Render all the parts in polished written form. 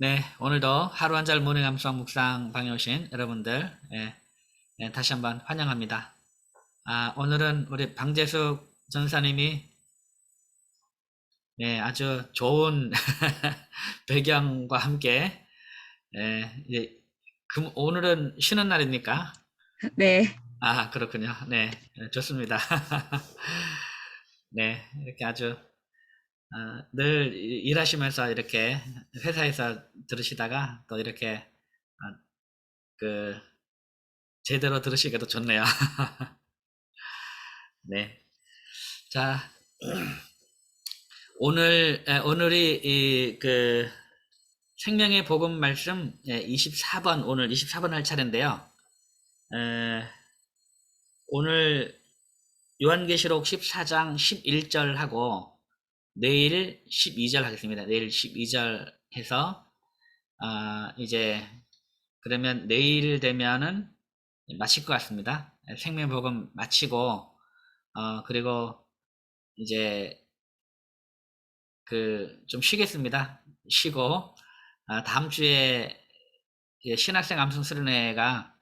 네, 오늘도 하루 한 절 모닝 감수함 묵상 방에 오신 여러분들, 다시 한번 환영합니다. 오늘은 우리 방재숙 전사님이 아주 좋은 배경과 함께, 이제 오늘은 쉬는 날입니까? 네, 그렇군요. 네, 좋습니다. 네, 이렇게 아주 늘 일하시면서 이렇게 회사에서 들으시다가 또 이렇게 어, 그 제대로 들으시기도 좋네요. 네. 자, 오늘이 생명의 복음 말씀 24번, 오늘 24번 할 차례인데요. 에, 오늘 요한계시록 14장 11절 하고 내일 12절 하겠습니다. 내일 12절 해서 이제 그러면 내일 되면은 마칠 것 같습니다. 생명의 복음 마치고 그리고 이제 좀 쉬겠습니다. 쉬고, 다음 주에 신학생 암송 수련회가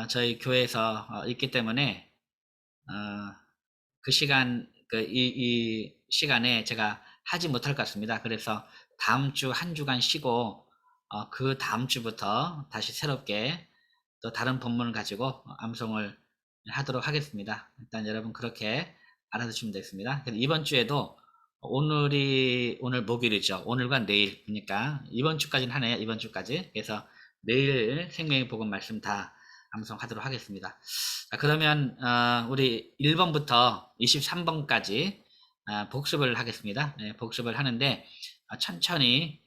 저희 교회에서 있기 때문에, 어, 그 시간, 이 시간에 제가 하지 못할 것 같습니다. 그래서 다음 주 한 주간 쉬고, 그 다음 주부터 다시 새롭게 또 다른 본문을 가지고 암송을 하도록 하겠습니다. 일단 여러분 그렇게 알아두시면 되겠습니다. 그래서 이번 주에도 오늘 목요일이죠. 오늘과 내일 그러니까 이번 주까지는 하네요. 이번 주까지. 그래서 내일 생명의 복음 말씀 다 암송하도록 하겠습니다. 자, 그러면 우리 1번부터 23번까지 복습을 하겠습니다. 네, 복습을 하는데 천천히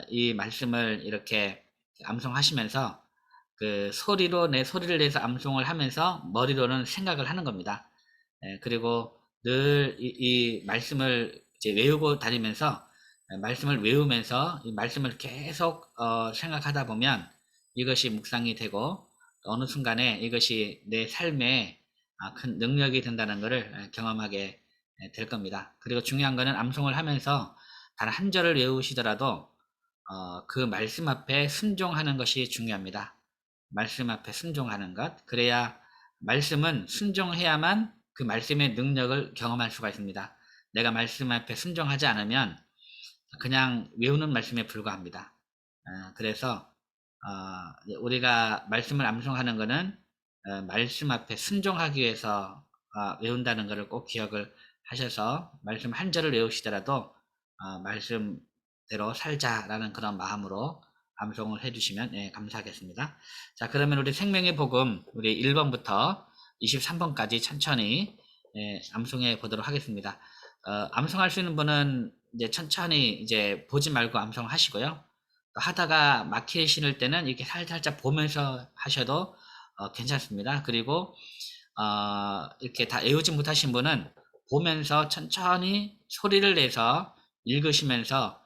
이 말씀을 이렇게 암송하시면서 소리로 내 소리를 내서 암송을 하면서 머리로는 생각을 하는 겁니다. 그리고 늘 이 말씀을 이제 외우고 다니면서 말씀을 외우면서 이 말씀을 계속 생각하다 보면 이것이 묵상이 되고 어느 순간에 이것이 내 삶에 큰 능력이 된다는 것을 경험하게 될 겁니다. 그리고 중요한 거는 암송을 하면서 단 한 절을 외우시더라도 그 말씀 앞에 순종하는 것이 중요합니다. 말씀 앞에 순종하는 것. 그래야 말씀은 순종해야만 그 말씀의 능력을 경험할 수가 있습니다. 내가 말씀 앞에 순종하지 않으면 그냥 외우는 말씀에 불과합니다. 그래서 우리가 말씀을 암송하는 것은 말씀 앞에 순종하기 위해서 외운다는 것을 꼭 기억을 하셔서 말씀 한 절을 외우시더라도 말씀대로 살자라는 그런 마음으로 암송을 해주시면 감사하겠습니다. 자, 그러면 우리 생명의 복음 우리 1번부터 23번까지 천천히 암송해 보도록 하겠습니다. 암송할 수 있는 분은 이제 천천히 이제 보지 말고 암송하시고요. 하다가 막히실 때는 이렇게 살짝 보면서 하셔도 괜찮습니다. 그리고 이렇게 다 외우지 못하신 분은 보면서 천천히 소리를 내서 읽으시면서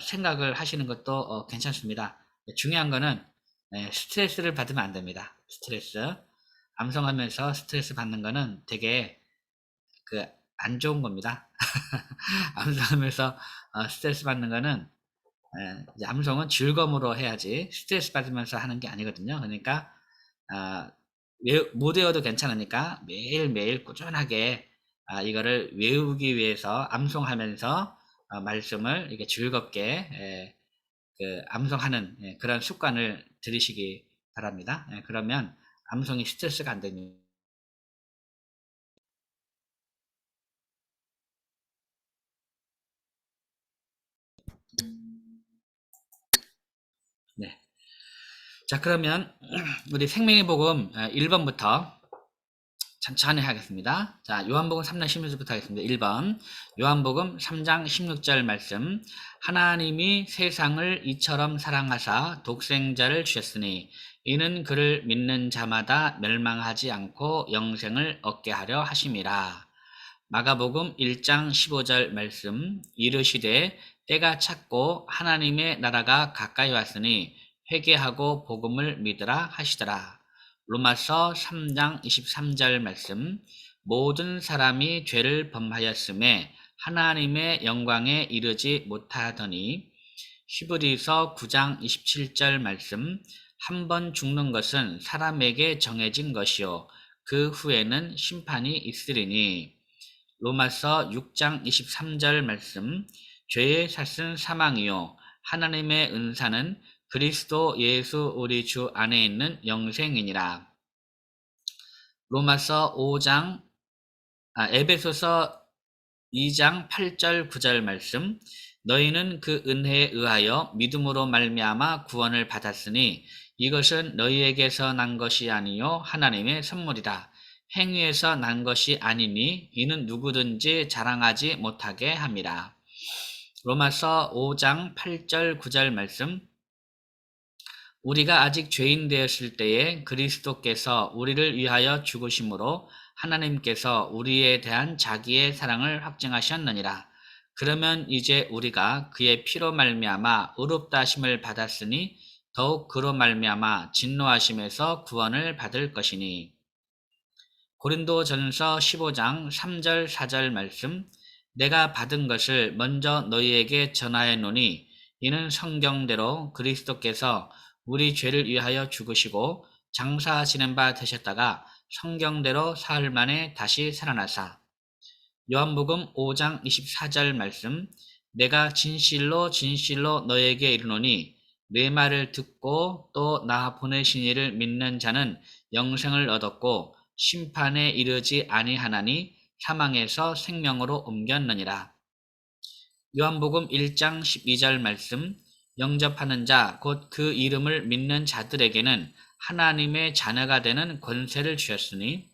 생각을 하시는 것도 괜찮습니다. 중요한 거는 스트레스를 받으면 안 됩니다. 스트레스. 암송하면서 스트레스 받는 거는 되게 안 좋은 겁니다. 암송하면서 스트레스 받는 거는 이제 암송은 즐거움으로 해야지 스트레스 받으면서 하는 게 아니거든요. 그러니까 아, 못 외워도 괜찮으니까 매일매일 꾸준하게 이거를 외우기 위해서 암송하면서 말씀을 이렇게 즐겁게 암송하는 그런 습관을 들이시기 바랍니다. 그러면 암송이 스트레스가 안 됩니다. 네. 자, 그러면 우리 생명의 복음 1번부터 천천히 하겠습니다. 자, 요한복음 3장 16절부터 하겠습니다. 1번 요한복음 3장 16절 말씀. 하나님이 세상을 이처럼 사랑하사 독생자를 주셨으니 이는 그를 믿는 자마다 멸망하지 않고 영생을 얻게 하려 하심이라. 마가복음 1장 15절 말씀. 이르시되 때가 찼고 하나님의 나라가 가까이 왔으니 회개하고 복음을 믿으라 하시더라. 로마서 3장 23절 말씀. 모든 사람이 죄를 범하였음에 하나님의 영광에 이르지 못하더니 히브리서 9장 27절 말씀. 한 번 죽는 것은 사람에게 정해진 것이요 그 후에는 심판이 있으리니. 로마서 6장 23절 말씀. 죄의 삭은 사망이요 하나님의 은사는 그리스도 예수 우리 주 안에 있는 영생이니라. 로마서 5장 에베소서 2장 8절 9절 말씀. 너희는 그 은혜에 의하여 믿음으로 말미암아 구원을 받았으니 이것은 너희에게서 난 것이 아니요 하나님의 선물이라. 행위에서 난 것이 아니니 이는 누구든지 자랑하지 못하게 함이라. 로마서 5장 8절 9절 말씀. 우리가 아직 죄인 되었을 때에 그리스도께서 우리를 위하여 죽으심으로 하나님께서 우리에 대한 자기의 사랑을 확증하셨느니라. 그러면 이제 우리가 그의 피로 말미암아 의롭다 하심을 받았으니 더욱 그로 말미암아 진노하심에서 구원을 받을 것이니. 고린도전서 15장 3절 4절 말씀. 내가 받은 것을 먼저 너희에게 전하였노니 이는 성경대로 그리스도께서 우리 죄를 위하여 죽으시고 장사하시는 바 되셨다가 성경대로 사흘 만에 다시 살아나사. 요한복음 5장 24절 말씀. 내가 진실로 진실로 너에게 이르노니 내 말을 듣고 또 나 보내신 이를 믿는 자는 영생을 얻었고 심판에 이르지 아니하나니 사망에서 생명으로 옮겼느니라. 요한복음 1장 12절 말씀. 영접하는 자 곧 그 이름을 믿는 자들에게는 하나님의 자녀가 되는 권세를 주셨으니.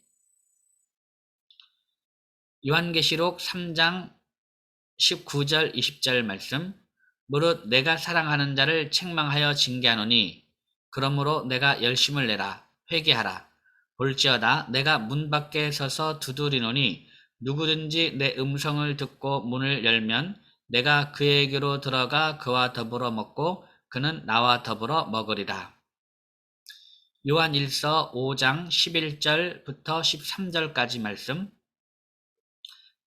요한계시록 3장 19절 20절 말씀. 무릇 내가 사랑하는 자를 책망하여 징계하노니 그러므로 내가 열심을 내라 회개하라. 볼지어다 내가 문 밖에 서서 두드리노니 누구든지 내 음성을 듣고 문을 열면 내가 그에게로 들어가 그와 더불어 먹고 그는 나와 더불어 먹으리라. 요한1서 5장 11절부터 13절까지 말씀.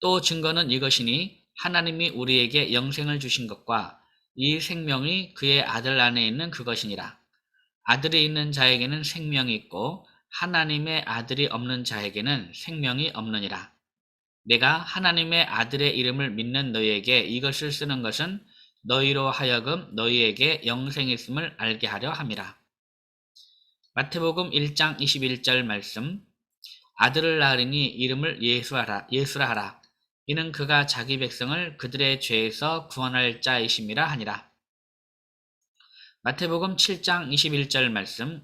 또 증거는 이것이니 하나님이 우리에게 영생을 주신 것과 이 생명이 그의 아들 안에 있는 그것이니라. 아들이 있는 자에게는 생명이 있고 하나님의 아들이 없는 자에게는 생명이 없느니라. 내가 하나님의 아들의 이름을 믿는 너희에게 이것을 쓰는 것은 너희로 하여금 너희에게 영생이 있음을 알게 하려 함이라. 마태복음 1장 21절 말씀. 아들을 낳으리니 이름을 예수라 하라. 이는 그가 자기 백성을 그들의 죄에서 구원할 자이심이라 하니라. 마태복음 7장 21절 말씀.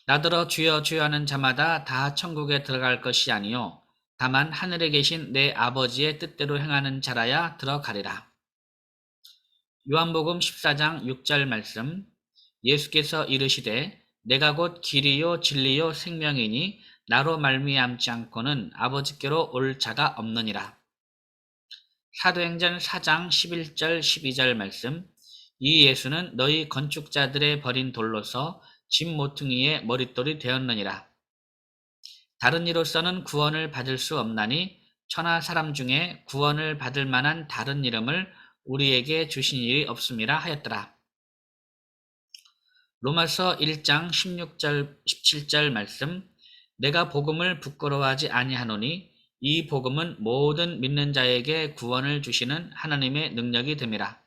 나더러 주여 주여 하는 자마다 다 천국에 들어갈 것이 아니요 다만 하늘에 계신 내 아버지의 뜻대로 행하는 자라야 들어가리라. 요한복음 14장 6절 말씀. 예수께서 이르시되 내가 곧 길이요 진리요 생명이니 나로 말미암지 않고는 아버지께로 올 자가 없느니라. 사도행전 4장 11절 12절 말씀. 이 예수는 너희 건축자들의 버린 돌로서 집 모퉁이의 머릿돌이 되었느니라. 다른 이로서는 구원을 받을 수 없나니 천하 사람 중에 구원을 받을 만한 다른 이름을 우리에게 주신 일이 없음이라 하였더라. 로마서 1장 16절 17절 말씀. 내가 복음을 부끄러워하지 아니하노니 이 복음은 모든 믿는 자에게 구원을 주시는 하나님의 능력이 됨이라.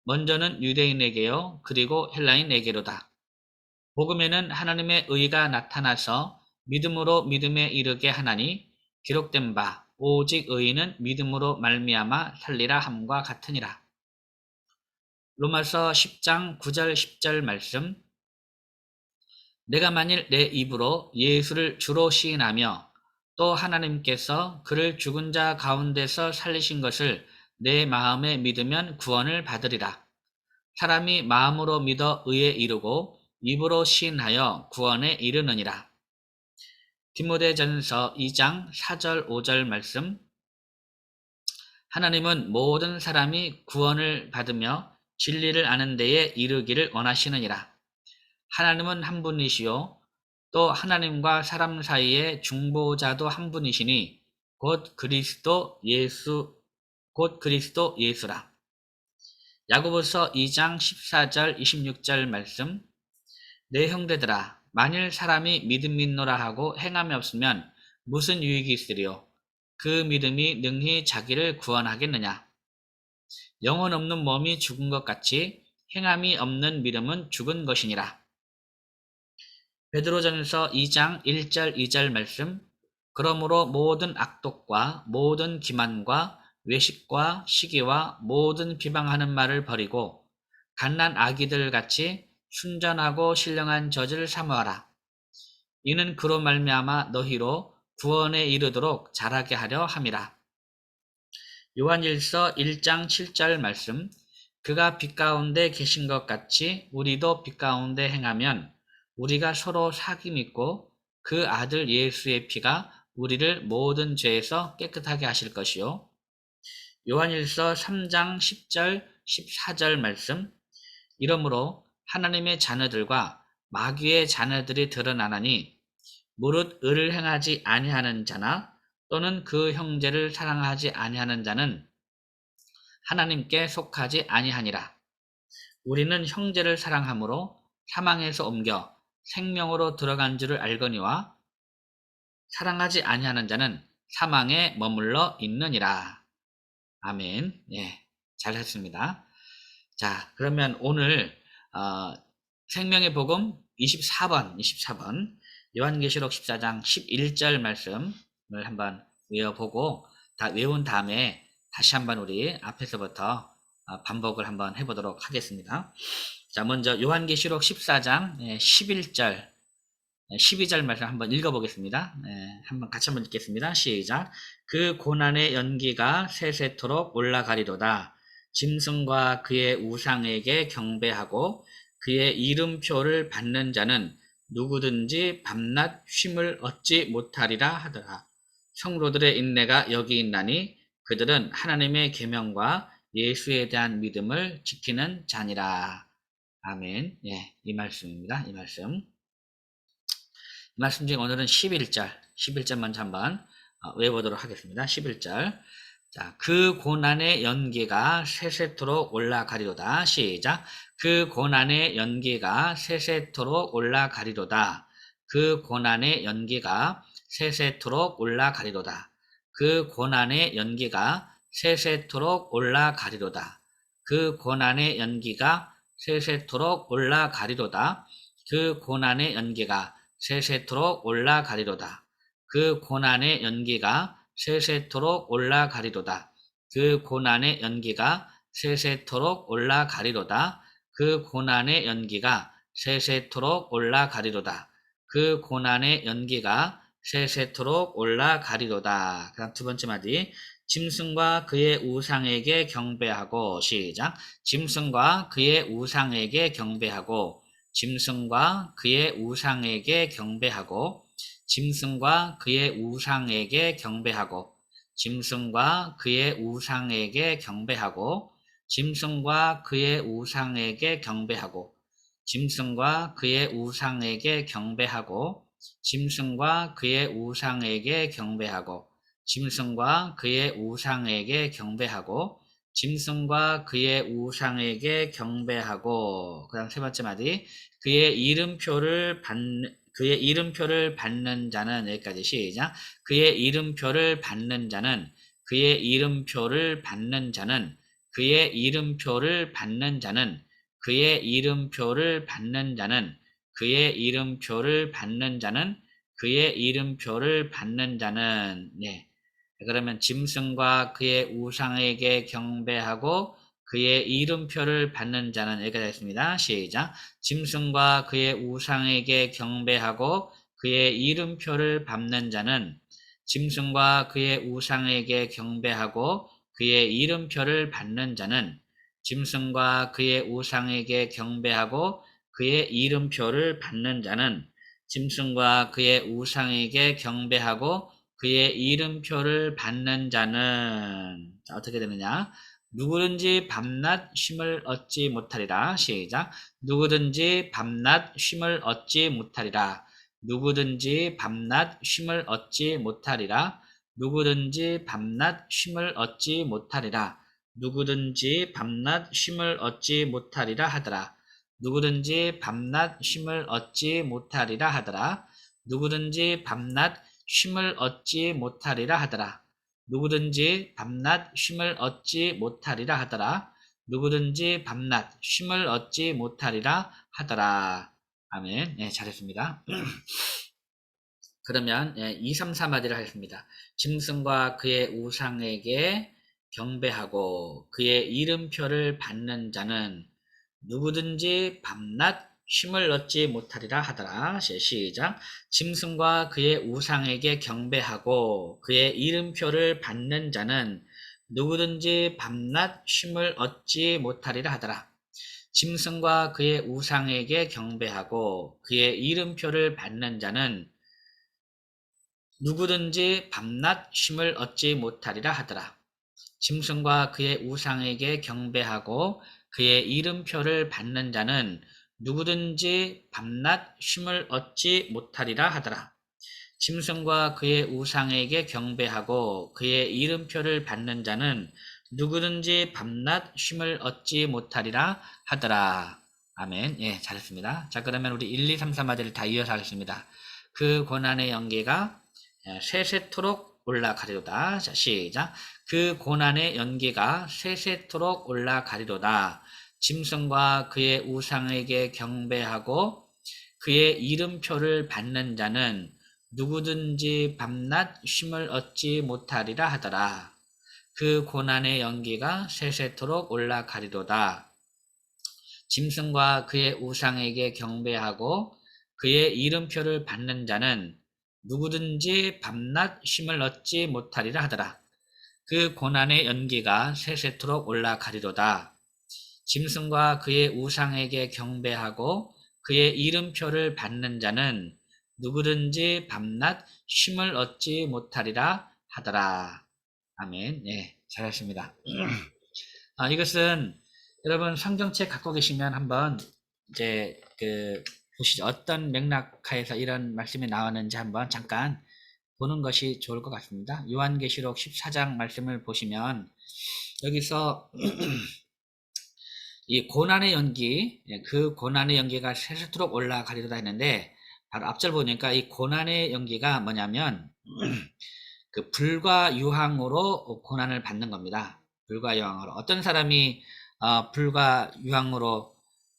먼저는 유대인에게요 그리고 헬라인에게로다. 복음에는 하나님의 의가 나타나서 믿음으로 믿음에 이르게 하나니 기록된 바 오직 의인은 믿음으로 말미암아 살리라 함과 같으니라. 로마서 10장 9절 10절 말씀. 내가 만일 내 입으로 예수를 주로 시인하며 또 하나님께서 그를 죽은 자 가운데서 살리신 것을 내 마음에 믿으면 구원을 받으리라. 사람이 마음으로 믿어 의에 이르고 입으로 시인하여 구원에 이르느니라. 디모데전서 2장 4절 5절 말씀. 하나님은 모든 사람이 구원을 받으며 진리를 아는 데에 이르기를 원하시느니라. 하나님은 한 분이시요 또 하나님과 사람 사이의 중보자도 한 분이시니 곧 그리스도 예수라. 야고보서 2장 14절 26절 말씀. 내 형제들아 만일 사람이 믿음이 있노라 하고 행함이 없으면 무슨 유익이 있으리요? 그 믿음이 능히 자기를 구원하겠느냐? 영혼 없는 몸이 죽은 것 같이 행함이 없는 믿음은 죽은 것이니라. 베드로전서 2장 1절 2절 말씀. 그러므로 모든 악독과 모든 기만과 외식과 시기와 모든 비방하는 말을 버리고 갓난 아기들 같이 순전하고 신령한 젖을 사모하라. 이는 그로 말미암아 너희로 구원에 이르도록 자라게 하려 함이라. 요한일서 1장 7절 말씀. 그가 빛 가운데 계신 것 같이 우리도 빛 가운데 행하면 우리가 서로 사귐 있고 그 아들 예수의 피가 우리를 모든 죄에서 깨끗하게 하실 것이요. 요한일서 3장 10절 14절 말씀. 이러므로 하나님의 자녀들과 마귀의 자녀들이 드러나나니 무릇 의를 행하지 아니하는 자나 또는 그 형제를 사랑하지 아니하는 자는 하나님께 속하지 아니하니라. 우리는 형제를 사랑함으로 사망에서 옮겨 생명으로 들어간 줄을 알거니와 사랑하지 아니하는 자는 사망에 머물러 있느니라. 아멘. 예, 잘했습니다. 자, 그러면 오늘 생명의 복음 24번 요한계시록 14장 11절 말씀을 한번 외워보고 다 외운 다음에 다시 한번 우리 앞에서부터 반복을 한번 해보도록 하겠습니다. 자, 먼저 요한계시록 14장 11절 12절 말씀 한번 읽어보겠습니다. 한번 같이 한번 읽겠습니다. 시작. 그 고난의 연기가 세세토록 올라가리로다. 짐승과 그의 우상에게 경배하고 그의 이름표를 받는 자는 누구든지 밤낮 쉼을 얻지 못하리라 하더라. 성도들의 인내가 여기 있나니 그들은 하나님의 계명과 예수에 대한 믿음을 지키는 자니라. 아멘. 예, 이 말씀입니다. 이 말씀. 말씀 중에 오늘은 11절 먼저 한번 외워보도록 하겠습니다. 11절. 자, 그 고난의 연기가 세세토록 올라가리로다. 시작. 그 고난의 연기가 세세토록 올라가리로다. 그 고난의 연기가 세세토록 올라가리로다. 그 고난의 연기가 세세토록 올라가리로다. 그 고난의 연기가 세세토록 올라가리로다. 그 고난의 연기가 세세토록 올라가리로다. 그 고난의 연기가 세세토록 올라가리로다. 그 고난의 연기가 세세토록 올라가리로다. 그 고난의 연기가 세세토록 올라가리로다. 그 고난의 연기가 세세토록 올라가리로다. 그 다음 두 번째 마디. 짐승과 그의 우상에게 경배하고 시작. 짐승과 그의 우상에게 경배하고 짐승과 그의 우상에게 경배하고 짐승과 그의 우상에게 경배하고 짐승과 그의 우상에게 경배하고 짐승과 그의 우상에게 경배하고 짐승과 그의 우상에게 경배하고 짐승과 그의 우상에게 경배하고 짐승과 그의 우상에게 경배하고 짐승과 그의 우상에게 경배하고 그 다음 세 번째 마디 그의 이름표를 받는 자는 여기까지 시작. 그의 이름표를 받는 자는 그의 이름표를 받는 자는 그의 이름표를 받는 자는 그의 이름표를 받는 자는 그의 이름표를 받는 자는 그의 이름표를 받는 자는 네. 그러면 짐승과 그의 우상에게 경배하고 그의 이름표를 받는 자는 여기까지 하겠습니다. 시작. 짐승과 그의 우상에게 경배하고 그의 이름표를 받는 자는 짐승과 그의 우상에게 경배하고 그의 이름표를 받는 자는 짐승과 그의 우상에게 경배하고 그의 이름표를 받는 자는 짐승과 그의 우상에게 경배하고 그의 이름표를 받는 자는 어떻게 되느냐? 누구든지 밤낮 쉼을 얻지 못하리라. 시작. 누구든지 밤낮 쉼을 얻지 못하리라. 누구든지 밤낮 쉼을 얻지 못하리라. 누구든지 밤낮 쉼을 얻지 못하리라. 누구든지 밤낮 쉼을 얻지 못하리라 하더라. 누구든지 밤낮 쉼을 얻지 못하리라 하더라. 누구든지 밤낮 쉼을 얻지 못하리라 하더라. 누구든지 밤낮 쉼을 얻지 못하리라 하더라. 누구든지 밤낮 쉼을 얻지 못하리라 하더라. 아멘. 네, 잘했습니다. 그러면 2, 3, 4마디를 하겠습니다. 짐승과 그의 우상에게 경배하고 그의 이름표를 받는 자는 누구든지 밤낮 쉼을 얻지 못하리라 하더라. 시작. 짐승과 그의 우상에게 경배하고 그의 이름표를 받는 자는 누구든지 밤낮 쉼을 얻지 못하리라 하더라. 짐승과 그의 우상에게 경배하고 그의 이름표를 받는 자는 누구든지 밤낮 쉼을 얻지 못하리라 하더라. 짐승과 그의 우상에게 경배하고 그의 이름표를 받는 자는 누구든지 밤낮 쉼을 얻지 못하리라 하더라. 짐승과 그의 우상에게 경배하고 그의 이름표를 받는 자는 누구든지 밤낮 쉼을 얻지 못하리라 하더라. 아멘. 예, 잘했습니다. 자, 그러면 우리 1, 2, 3, 4마디를 다 이어서 하겠습니다. 그 고난의 연기가 세세토록 올라가리로다. 자, 시작. 그 고난의 연기가 세세토록 올라가리로다. 짐승과 그의 우상에게 경배하고 그의 이름표를 받는 자는 누구든지 밤낮 쉼을 얻지 못하리라 하더라. 그 고난의 연기가 세세토록 올라가리로다. 짐승과 그의 우상에게 경배하고 그의 이름표를 받는 자는 누구든지 밤낮 쉼을 얻지 못하리라 하더라. 그 고난의 연기가 세세토록 올라가리로다. 짐승과 그의 우상에게 경배하고 그의 이름표를 받는 자는 누구든지 밤낮 쉼을 얻지 못하리라 하더라. 아멘. 예, 잘하십니다. 이것은 여러분 성경책 갖고 계시면 한번 이제 보시죠. 어떤 맥락하에서 이런 말씀이 나왔는지 한번 잠깐 보는 것이 좋을 것 같습니다. 요한계시록 14장 말씀을 보시면 여기서 이 고난의 연기, 그 고난의 연기가 세세토록 올라가리로다 했는데 바로 앞절 보니까 이 고난의 연기가 뭐냐면 그 불과 유황으로 고난을 받는 겁니다. 불과 유황으로. 어떤 사람이 불과 유황으로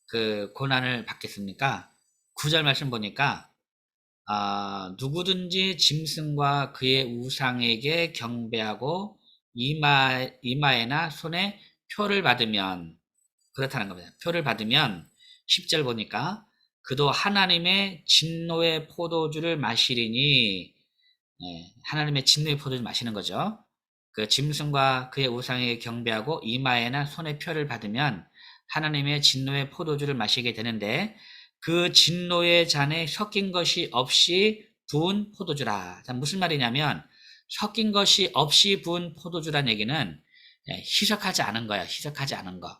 그 고난을 받겠습니까? 9절 말씀 보니까 누구든지 짐승과 그의 우상에게 경배하고 이마에나 손에 표를 받으면 그렇다는 겁니다. 표를 받으면 10절 보니까 그도 하나님의 진노의 포도주를 마시리니 하나님의 진노의 포도주를 마시는 거죠. 그 짐승과 그의 우상에게 경배하고 이마에나 손에 표를 받으면 하나님의 진노의 포도주를 마시게 되는데 그 진노의 잔에 섞인 것이 없이 부은 포도주라. 자, 무슨 말이냐면 섞인 것이 없이 부은 포도주란 얘기는 희석하지 않은 거야. 희석하지 않은 거.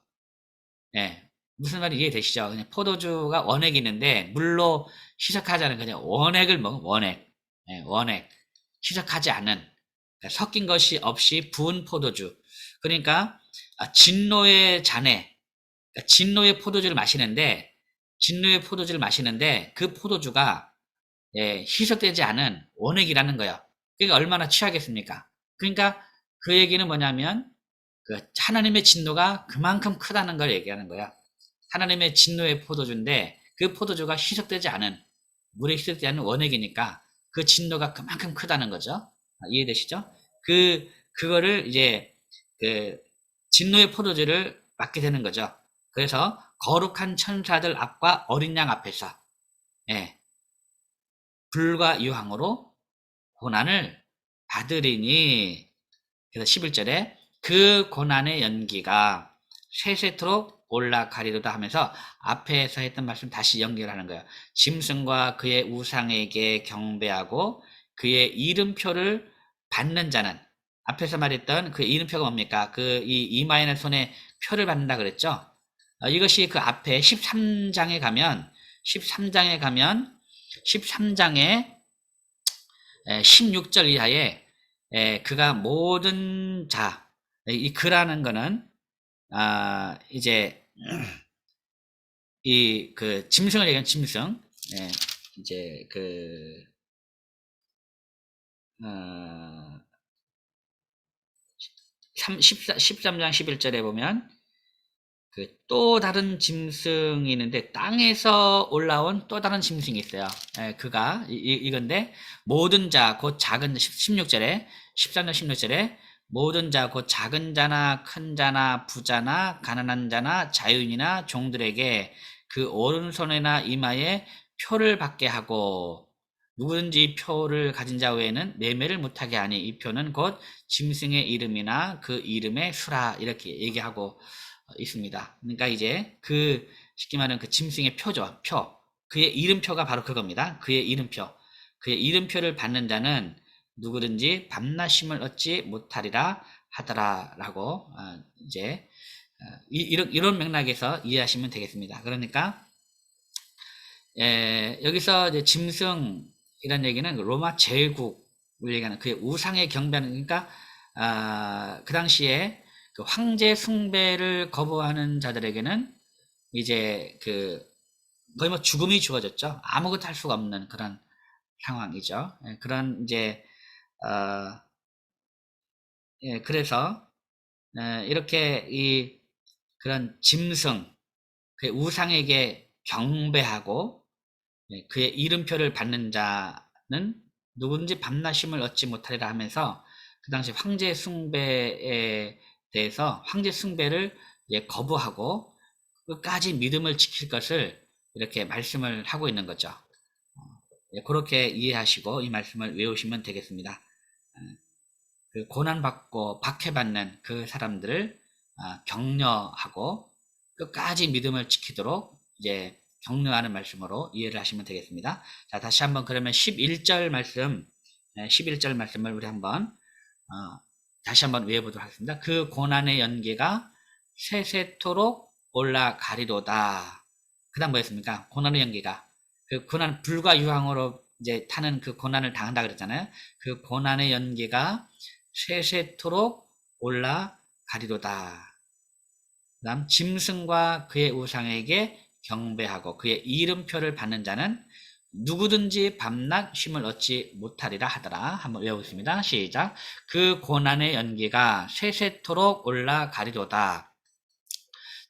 무슨 말인지 이해되시죠? 그냥 포도주가 원액이 있는데 물로 희석하지 않은 그냥 원액을 먹은 원액. 원액. 희석하지 않은 그러니까 섞인 것이 없이 부은 포도주. 그러니까 진노의 잔에 그러니까 진노의 포도주를 마시는데 그 포도주가 희석되지 않은 원액이라는 거예요. 그러니까 얼마나 취하겠습니까? 그러니까 그 얘기는 뭐냐면 그 하나님의 진노가 그만큼 크다는 걸 얘기하는 거야. 하나님의 진노의 포도주인데 그 포도주가 희석되지 않은 물에 희석되지 않은 원액이니까 그 진노가 그만큼 크다는 거죠. 이해되시죠? 그거를 이제 그 진노의 포도주를 맡게 되는 거죠. 그래서 거룩한 천사들 앞과 어린 양 앞에서 불과 유황으로 고난을 받으리니 그래서 11절에 그 고난의 연기가 세세토록 올라가리로다 하면서 앞에서 했던 말씀 다시 연결하는 거예요. 짐승과 그의 우상에게 경배하고 그의 이름표를 받는 자는 앞에서 말했던 그 이름표가 뭡니까? 그 이마에는 손에 표를 받는다 그랬죠? 이것이 그 앞에 13장에 가면 13장에 16절 이하에 그가 모든 자, 이 그라는 거는 이제 이 그 짐승을 얘기하는 짐승, 예, 이제 그 어, 13장 11절에 보면 그 또 다른 짐승이 있는데 땅에서 올라온 또 다른 짐승이 있어요. 예, 그가 이건데 모든 자 곧 작은 16절에 13절 16절에 모든 자 곧 작은 자나 큰 자나 부자나 가난한 자나 자유인이나 종들에게 그 오른손이나 이마에 표를 받게 하고 누구든지 이 표를 가진 자 외에는 매매를 못하게 하니 이 표는 곧 짐승의 이름이나 그 이름의 수라 이렇게 얘기하고 있습니다. 그러니까 이제 그 쉽게 말하는 그 짐승의 표죠. 표. 그의 이름표가 바로 그겁니다. 그의 이름표. 그의 이름표를 받는 자는 누구든지 밤낮심을 얻지 못하리라 하더라라고 이제 이런 맥락에서 이해하시면 되겠습니다. 그러니까 여기서 이제 짐승이라는 얘기는 로마 제국을 얘기하는 그의 우상의 경배하는 그러니까 그 당시에 그 황제 숭배를 거부하는 자들에게는 이제 그 거의 뭐 죽음이 주어졌죠. 아무것도 할 수가 없는 그런 상황이죠. 그런 이제 그래서 이렇게 이 그런 짐승 그 우상에게 경배하고 그의 이름표를 받는 자는 누구든지 밤낮심을 얻지 못하리라 하면서 그 당시 황제 숭배에 대해서 황제 숭배를 거부하고 끝까지 믿음을 지킬 것을 이렇게 말씀을 하고 있는 거죠. 그렇게 이해하시고 이 말씀을 외우시면 되겠습니다. 그 고난받고 박해받는 그 사람들을 격려하고 끝까지 믿음을 지키도록 이제 격려하는 말씀으로 이해를 하시면 되겠습니다. 자, 다시 한번 그러면 11절 말씀, 11절 말씀을 우리 한번 다시 한번 외워보도록 하겠습니다. 그 고난의 연기가 세세토록 올라가리로다. 그 다음 뭐였습니까? 고난의 연기가 그 고난 불과 유황으로 이제 타는 그 고난을 당한다 그랬잖아요. 그 고난의 연기가 세세토록 올라가리로다. 그 다음 짐승과 그의 우상에게 경배하고 그의 이름표를 받는 자는 누구든지 밤낮 쉼을 얻지 못하리라 하더라. 한번 외워보겠습니다. 시작. 그 고난의 연기가 세세토록 올라가리로다.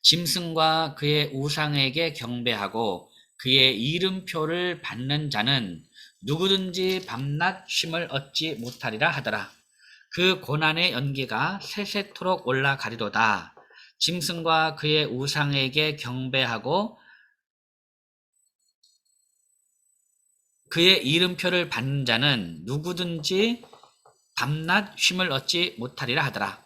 짐승과 그의 우상에게 경배하고 그의 이름표를 받는 자는 누구든지 밤낮 쉼을 얻지 못하리라 하더라. 그 고난의 연기가 세세토록 올라가리로다. 짐승과 그의 우상에게 경배하고 그의 이름표를 받는 자는 누구든지 밤낮 쉼을 얻지 못하리라 하더라.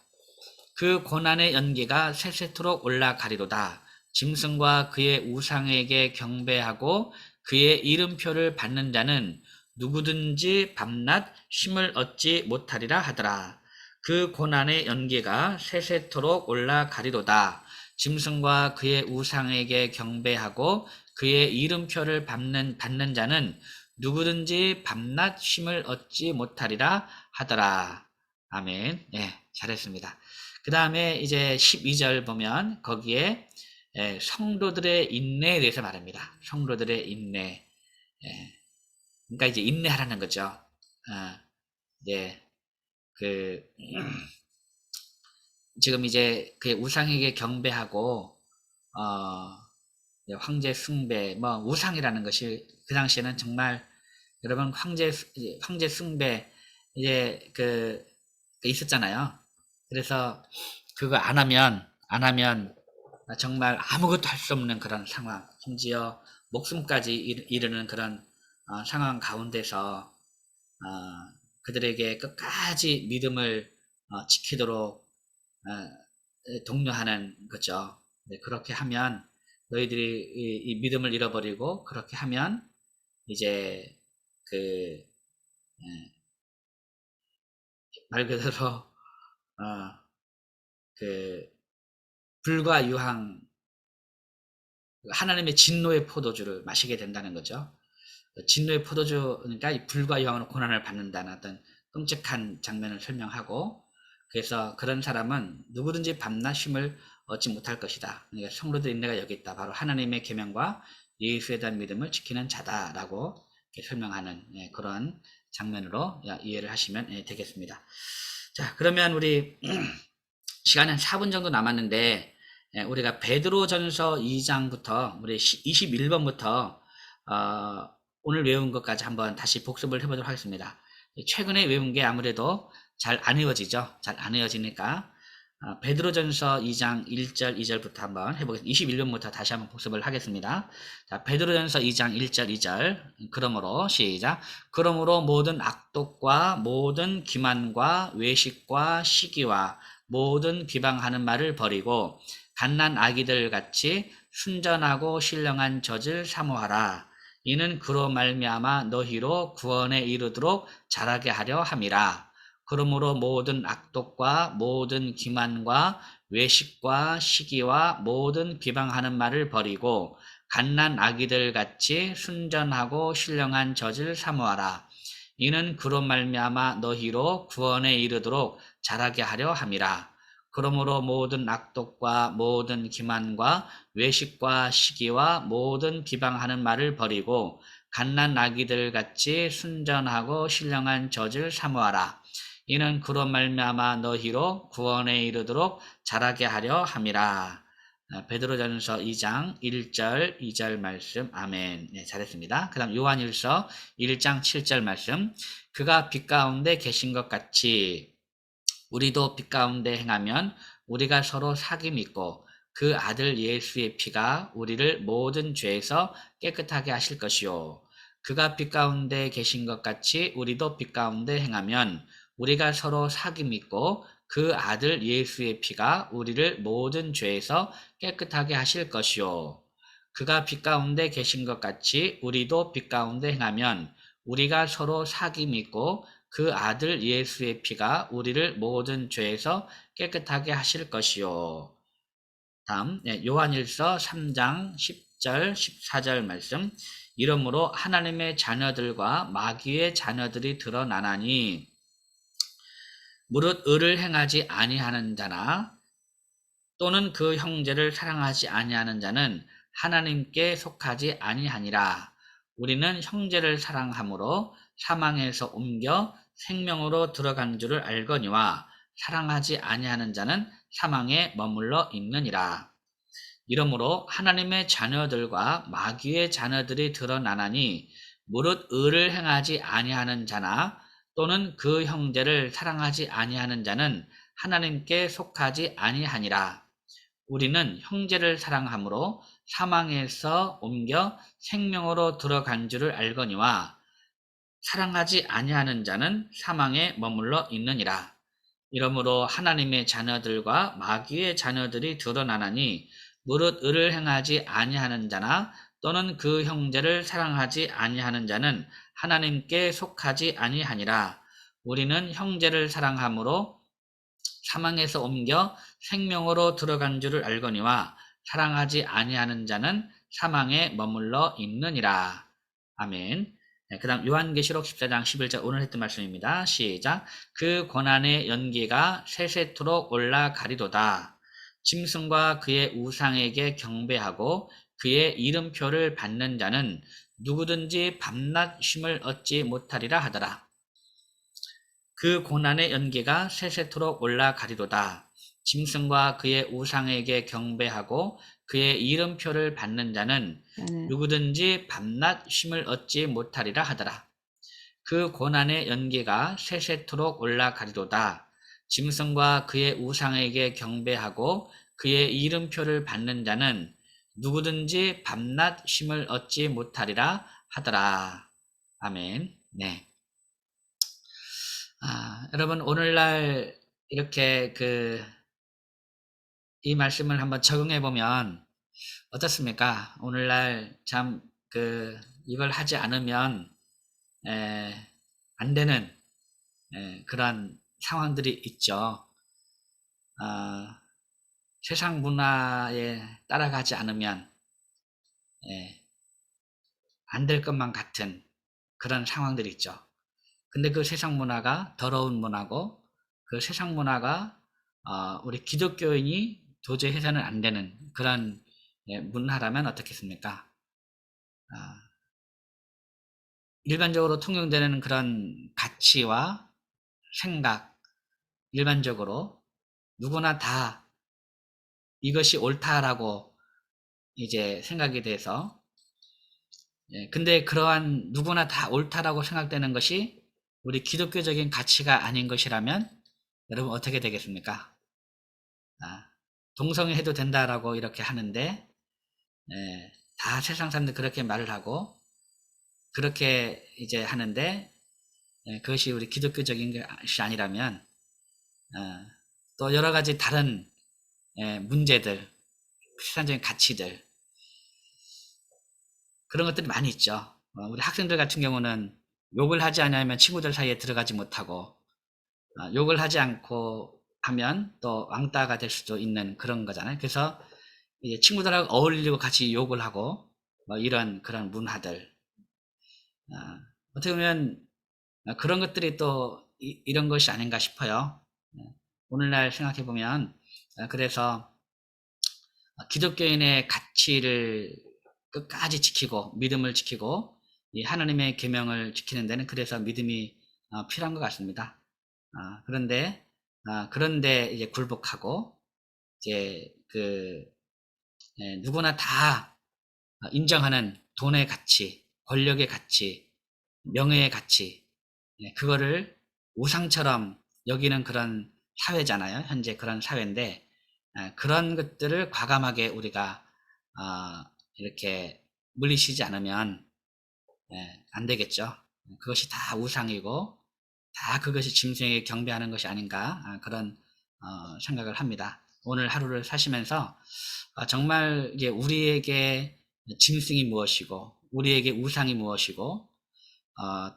그 고난의 연기가 세세토록 올라가리로다. 짐승과 그의 우상에게 경배하고 그의 이름표를 받는 자는 누구든지 밤낮 쉼을 얻지 못하리라 하더라. 그 고난의 연기가 세세토록 올라가리로다. 짐승과 그의 우상에게 경배하고 그의 이름표를 받는 자는 누구든지 밤낮 쉼을 얻지 못하리라 하더라. 아멘. 네, 잘했습니다. 그 다음에 이제 12절 보면 거기에 성도들의 인내에 대해서 말합니다. 성도들의 인내. 그러니까 이제 인내하라는 거죠. 네, 그 지금 이제 그 우상에게 경배하고 황제 숭배, 뭐 우상이라는 것이 그 당시에는 정말 여러분 황제 숭배 이제 그 있었잖아요. 그래서 그거 안 하면 정말 아무것도 할 수 없는 그런 상황, 심지어 목숨까지 이르는 그런 상황 가운데서 그들에게 끝까지 믿음을 지키도록 독려하는 거죠. 네, 그렇게 하면 너희들이 이 믿음을 잃어버리고 그렇게 하면 이제 그 말 그대로 그 불과 유황 하나님의 진노의 포도주를 마시게 된다는 거죠. 진노의 포도주 그러니까 이 불과 유황으로 고난을 받는다는 어떤 끔찍한 장면을 설명하고 그래서 그런 사람은 누구든지 밤낮 쉼을 얻지 못할 것이다. 그러니까 성도들의 인내가 여기 있다. 바로 하나님의 계명과 예수에 대한 믿음을 지키는 자다라고 설명하는 그런 장면으로 이해를 하시면 되겠습니다. 자, 그러면 우리 시간은 4분 정도 남았는데 우리가 베드로전서 2장부터 우리 21번부터 오늘 외운 것까지 한번 다시 복습을 해보도록 하겠습니다. 최근에 외운 게 아무래도 잘 안 외워지죠. 잘 안 외워지니까 베드로전서 2장 1절 2절부터 한번 해보겠습니다. 21번부터 다시 한번 복습을 하겠습니다. 자, 베드로전서 2장 1절 2절. 그러므로 시작. 그러므로 모든 악독과 모든 기만과 외식과 시기와 모든 비방하는 말을 버리고 갓난 아기들 같이 순전하고 신령한 젖을 사모하라. 이는 그로 말미암아 너희로 구원에 이르도록 자라게 하려 함이라. 그러므로 모든 악독과 모든 기만과 외식과 시기와 모든 비방하는 말을 버리고 갓난 아기들 같이 순전하고 신령한 젖을 사모하라. 이는 그로 말미암아 너희로 구원에 이르도록 자라게 하려 함이라. 그러므로 모든 악독과 모든 기만과 외식과 시기와 모든 비방하는 말을 버리고 갓난 아기들 같이 순전하고 신령한 젖을 사모하라. 이는 그로 말미암아 너희로 구원에 이르도록 자라게 하려 함이라. 베드로전서 2장 1절 2절 말씀. 아멘. 네, 잘했습니다. 그 다음 요한일서 1장 7절 말씀. 그가 빛 가운데 계신 것 같이 우리도 빛 가운데 행하면 우리가 서로 사귐 있고 그 아들 예수의 피가 우리를 모든 죄에서 깨끗하게 하실 것이요. 그가 빛 가운데 계신 것 같이 우리도 빛 가운데 행하면 우리가 서로 사귐 있고 그 아들 예수의 피가 우리를 모든 죄에서 깨끗하게 하실 것이요. 그가 빛 가운데 계신 것 같이 우리도 빛 가운데 행하면 우리가 서로 사귐 있고 그 아들 예수의 피가 우리를 모든 죄에서 깨끗하게 하실 것이요. 다음 요한일서 3장 10절 14절 말씀. 이러므로 하나님의 자녀들과 마귀의 자녀들이 드러나나니 무릇 의를 행하지 아니하는 자나 또는 그 형제를 사랑하지 아니하는 자는 하나님께 속하지 아니하니라. 우리는 형제를 사랑함으로 사망에서 옮겨 생명으로 들어간 줄을 알거니와 사랑하지 아니하는 자는 사망에 머물러 있느니라. 이러므로 하나님의 자녀들과 마귀의 자녀들이 드러나나니 무릇 의를 행하지 아니하는 자나 또는 그 형제를 사랑하지 아니하는 자는 하나님께 속하지 아니하니라. 우리는 형제를 사랑함으로 사망에서 옮겨 생명으로 들어간 줄을 알거니와 사랑하지 아니하는 자는 사망에 머물러 있느니라. 이러므로 하나님의 자녀들과 마귀의 자녀들이 드러나나니 무릇 의를 행하지 아니하는 자나 또는 그 형제를 사랑하지 아니하는 자는 하나님께 속하지 아니하니라. 우리는 형제를 사랑함으로 사망에서 옮겨 생명으로 들어간 줄을 알거니와 사랑하지 아니하는 자는 사망에 머물러 있느니라. 아멘. 그 다음 요한계시록 14장 11절 오늘 했던 말씀입니다. 시작. 그 고난의 연기가 세세토록 올라가리도다. 짐승과 그의 우상에게 경배하고 그의 이름표를 받는 자는 누구든지 밤낮 쉼을 얻지 못하리라 하더라. 그 고난의 연기가 세세토록 올라가리도다. 짐승과 그의 우상에게 경배하고 그의 이름표를 받는 자는 누구든지 밤낮 쉼을 얻지 못하리라 하더라. 그 고난의 연기가 세세토록 올라가리도다. 짐승과 그의 우상에게 경배하고 그의 이름표를 받는 자는 누구든지 밤낮 쉼을 얻지 못하리라 하더라. 아멘. 네. 여러분 오늘날 이렇게 이 말씀을 한번 적용해 보면 어떻습니까? 오늘날 참 이걸 하지 않으면 안 되는 그런 상황들이 있죠. 세상 문화에 따라가지 않으면 안 될 것만 같은 그런 상황들이 있죠. 근데 그 세상 문화가 더러운 문화고 그 세상 문화가 우리 기독교인이 도저히 해서는 안 되는 그런 문화라면 어떻겠습니까? 일반적으로 통용되는 그런 가치와 생각, 일반적으로 누구나 다 이것이 옳다라고 이제 생각이 돼서, 근데 그러한 누구나 다 옳다라고 생각되는 것이 우리 기독교적인 가치가 아닌 것이라면 여러분 어떻게 되겠습니까? 동성애해도 된다라고 이렇게 하는데, 다 세상 사람들 그렇게 말을 하고 그렇게 이제 하는데, 그것이 우리 기독교적인 것이 아니라면 또 여러 가지 다른 문제들, 세상적인 가치들, 그런 것들이 많이 있죠. 우리 학생들 같은 경우는 욕을 하지 않으면 친구들 사이에 들어가지 못하고, 욕을 하지 않고 하면 또 왕따가 될 수도 있는 그런 거잖아요. 그래서 이제 친구들하고 어울리고 같이 욕을 하고 뭐 이런 그런 문화들, 어떻게 보면 그런 것들이 또 이런 것이 아닌가 싶어요. 오늘날 생각해 보면 그래서 기독교인의 가치를 끝까지 지키고 믿음을 지키고 이 하나님의 계명을 지키는 데는 그래서 믿음이 필요한 것 같습니다. 그런데 이제 굴복하고 이제 누구나 다 인정하는 돈의 가치, 권력의 가치, 명예의 가치, 그거를 우상처럼 여기는 그런 사회잖아요. 현재 그런 사회인데, 그런 것들을 과감하게 우리가 이렇게 물리치지 않으면 안 되겠죠. 그것이 다 우상이고 다 그것이 짐승에게 경배하는 것이 아닌가, 그런 생각을 합니다. 오늘 하루를 사시면서 정말 이제 우리에게 짐승이 무엇이고 우리에게 우상이 무엇이고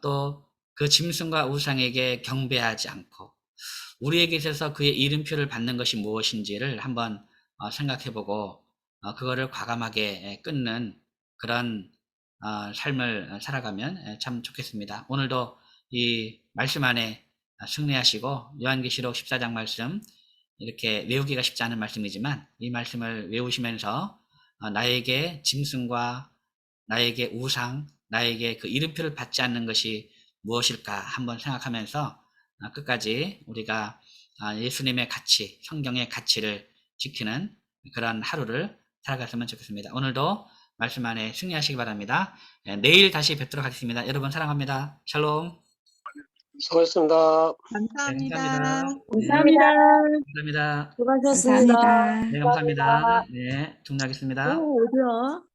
또 그 짐승과 우상에게 경배하지 않고 우리에게 있어서 그의 이름표를 받는 것이 무엇인지를 한번 생각해보고 그거를 과감하게 끊는 그런 삶을 살아가면 참 좋겠습니다. 오늘도 이 말씀 안에 승리하시고 요한계시록 14장 말씀 이렇게 외우기가 쉽지 않은 말씀이지만 이 말씀을 외우시면서 나에게 짐승과 나에게 우상, 나에게 그 이름표를 받지 않는 것이 무엇일까 한번 생각하면서 끝까지 우리가 예수님의 가치, 성경의 가치를 지키는 그런 하루를 살아갔으면 좋겠습니다. 오늘도 말씀 안에 승리하시기 바랍니다. 내일 다시 뵙도록 하겠습니다. 여러분 사랑합니다. 샬롬. 수고하셨습니다. 네, 감사합니다. 감사합니다. 네, 감사합니다. 감사합니다. 수고하셨습니다. 감사합니다. 네, 감사합니다. 네, 종료하겠습니다. 어디야?